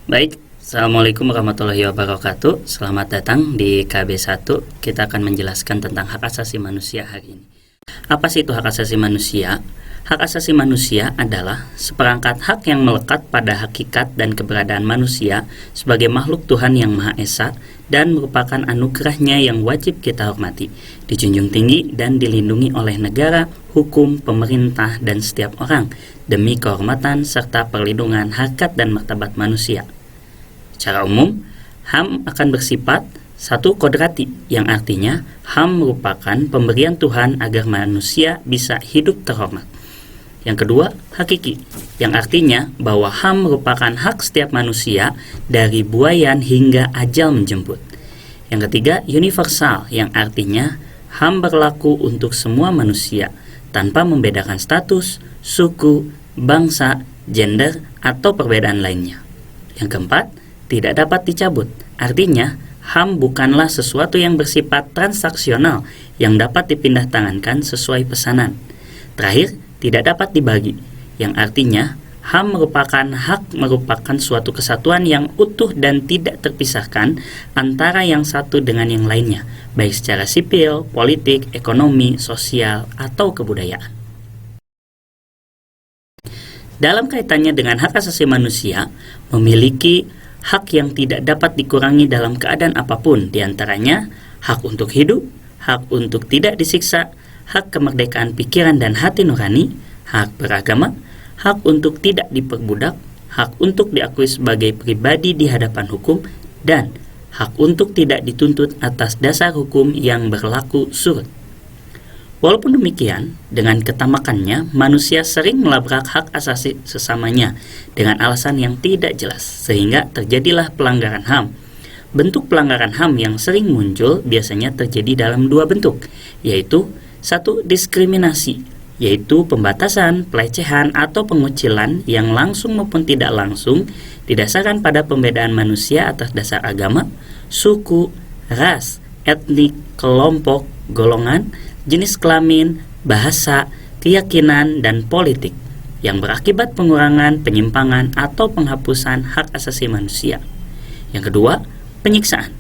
Baik, Assalamualaikum warahmatullahi wabarakatuh. Selamat datang di KB1. Kita akan menjelaskan tentang hak asasi manusia hari ini. Apa sih itu hak asasi manusia? Hak asasi manusia adalah seperangkat hak yang melekat pada hakikat dan keberadaan manusia sebagai makhluk Tuhan yang Maha Esa dan merupakan anugerahnya yang wajib kita hormati, dijunjung tinggi dan dilindungi oleh negara, hukum, pemerintah, dan setiap orang demi kehormatan serta perlindungan harkat dan martabat manusia. Secara umum, HAM akan bersifat satu kodrati, yang artinya HAM merupakan pemberian Tuhan agar manusia bisa hidup terhormat. Yang kedua, hakiki, yang artinya bahwa HAM merupakan hak setiap manusia dari buayan hingga ajal menjemput. Yang ketiga, universal, yang artinya HAM berlaku untuk semua manusia tanpa membedakan status, suku, bangsa, gender, atau perbedaan lainnya. Yang keempat, tidak dapat dicabut, artinya HAM bukanlah sesuatu yang bersifat transaksional yang dapat dipindah tangankan sesuai pesanan. Terakhir, tidak dapat dibagi, yang artinya HAM merupakan suatu kesatuan yang utuh dan tidak terpisahkan antara yang satu dengan yang lainnya, baik secara sipil, politik, ekonomi, sosial, atau kebudayaan. Dalam kaitannya dengan hak asasi manusia, memiliki hak yang tidak dapat dikurangi dalam keadaan apapun, diantaranya hak untuk hidup, hak untuk tidak disiksa, hak kemerdekaan pikiran dan hati nurani, hak beragama, hak untuk tidak diperbudak, hak untuk diakui sebagai pribadi di hadapan hukum, dan hak untuk tidak dituntut atas dasar hukum yang berlaku surut. Walaupun demikian, dengan ketamakannya, manusia sering melabrak hak asasi sesamanya dengan alasan yang tidak jelas, sehingga terjadilah pelanggaran HAM. Bentuk pelanggaran HAM yang sering muncul biasanya terjadi dalam dua bentuk, yaitu satu, diskriminasi, yaitu pembatasan, pelecehan, atau pengucilan yang langsung maupun tidak langsung didasarkan pada pembedaan manusia atas dasar agama, suku, ras, etnik, kelompok, golongan, jenis kelamin, bahasa, keyakinan, dan politik yang berakibat pengurangan, penyimpangan, atau penghapusan hak asasi manusia. Yang kedua, penyiksaan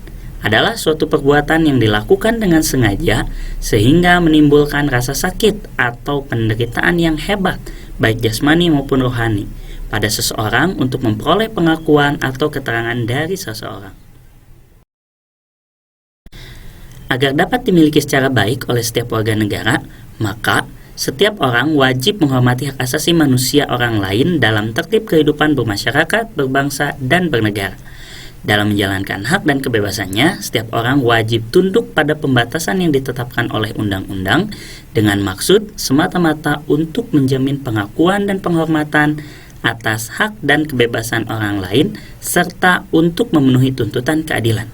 adalah suatu perbuatan yang dilakukan dengan sengaja sehingga menimbulkan rasa sakit atau penderitaan yang hebat, baik jasmani maupun rohani, pada seseorang untuk memperoleh pengakuan atau keterangan dari seseorang. Agar dapat dimiliki secara baik oleh setiap warga negara, maka setiap orang wajib menghormati hak asasi manusia orang lain dalam tertib kehidupan bermasyarakat, berbangsa, dan bernegara. Dalam menjalankan hak dan kebebasannya, setiap orang wajib tunduk pada pembatasan yang ditetapkan oleh undang-undang dengan maksud semata-mata untuk menjamin pengakuan dan penghormatan atas hak dan kebebasan orang lain serta untuk memenuhi tuntutan keadilan.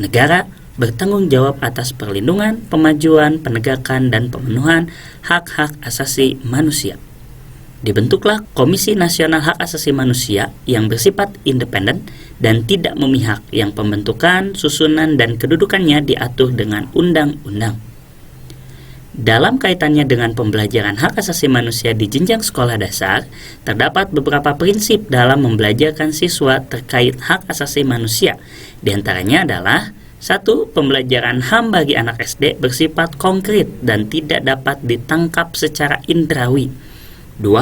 Negara bertanggung jawab atas perlindungan, pemajuan, penegakan, dan pemenuhan hak-hak asasi manusia. Dibentuklah Komisi Nasional Hak Asasi Manusia yang bersifat independen dan tidak memihak, yang pembentukan, susunan, dan kedudukannya diatur dengan undang-undang. Dalam kaitannya dengan pembelajaran hak asasi manusia di jenjang sekolah dasar, terdapat beberapa prinsip dalam membelajarkan siswa terkait hak asasi manusia. Di antaranya adalah 1. Pembelajaran HAM bagi anak SD bersifat konkret dan tidak dapat ditangkap secara indrawi. 2.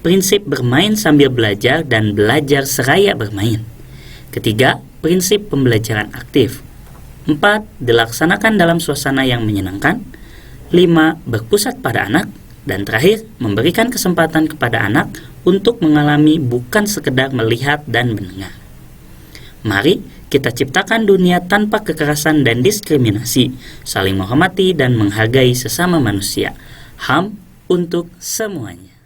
Prinsip bermain sambil belajar dan belajar seraya bermain. Ketiga, prinsip pembelajaran aktif. 4. Dilaksanakan dalam suasana yang menyenangkan. 5. Berpusat pada anak. Dan terakhir, memberikan kesempatan kepada anak untuk mengalami bukan sekedar melihat dan mendengar. Mari kita ciptakan dunia tanpa kekerasan dan diskriminasi, saling menghormati dan menghargai sesama manusia. HAM untuk semuanya.